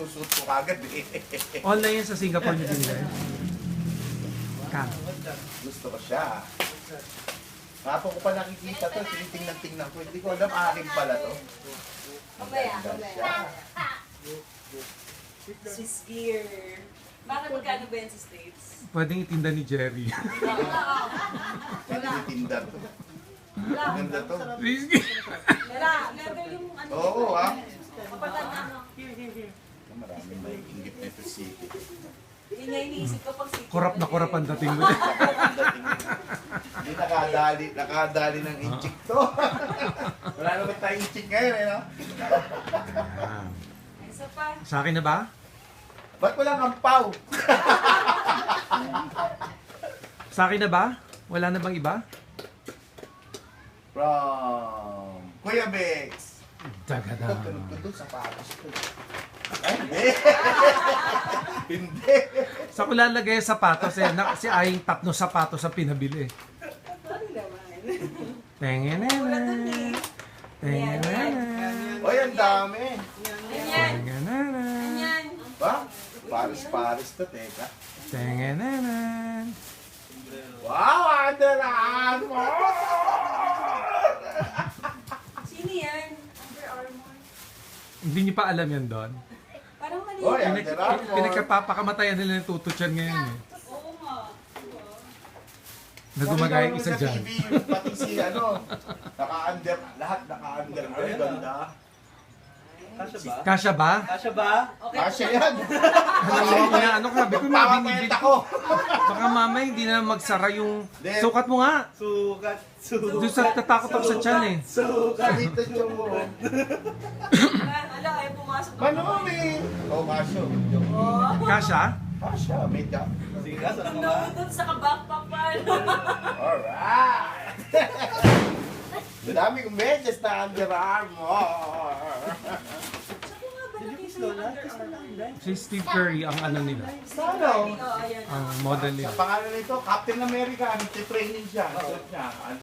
isusuot ko kagad eh. Online yan sa Singapore nyo din eh. Gusto ko siya. Kapag ko pa nakikita to, tinitingnan ko. Hindi ko alam, akin pala to. Mamaya, Ganda mamaya. siya. Swiss gear. Bakit magkano ba yan sa States? Pwedeng itinda ni Jerry. Tinitinda to. Ganda to. Wala, level yung ano. Oo ah. Kapatan na ano. Maraming may ingit na ito city. Yun nga iniisip ko pag city. Kurap na kurap ang dating mo. Hindi nakadali ng inchik to. Wala naman tayong inchik ngayon eh, no? Isa pa. Sa akin na ba? Ba't walang ampaw? Sa akin na ba? Wala na bang iba? From Kuya Bex. Dagadang. Tunog-tunog sa patos ko. Ay, hindi. Hindi. Sa ko lalagay yung sapatos eh. Si Aying tatlo sapatos ang pinabili. Ano naman? Tengenenen. Tengenenen. Oy, ang dami. Ganyan. Tengenenen. Ganyan. Ba? Paris to, teka. Tengenenen. Wow, Under Armour! Sino yan? Under Armour? Hindi niyo pa alam yan doon. Parang mali. Oy, Under Armour. Pinagkapakamatayan nila ng tututsan ngayon eh. Oo nga. Nagumagay yung isa Sa dyan. TV, pati si ano, naka-under, lahat naka-under. Ang ganda. Kasya ba? Kasya ba? Okay. Kasya yan. Ano ka? Sabi ko Pamapayat ako. Baka mamay hindi na magsara yung... Sukat mo nga! Sugat. Doon sa tatakot ako sa tiyan eh. Sugat. Dito yung mo. Ala, ayaw pumasok. Manumi! Oh, kasyo. Oh. Kasya? Kasya, may da. Sige, saan mo Nung ba? doon sa kabackpack pa. Alright! Madami kong medyas na Under Armour. Si Steve Curry ang ano nila. Sana. Oo, ayan. Ang model nila. Sa pangalan nito, Captain America, nag-training siya. Suot niya.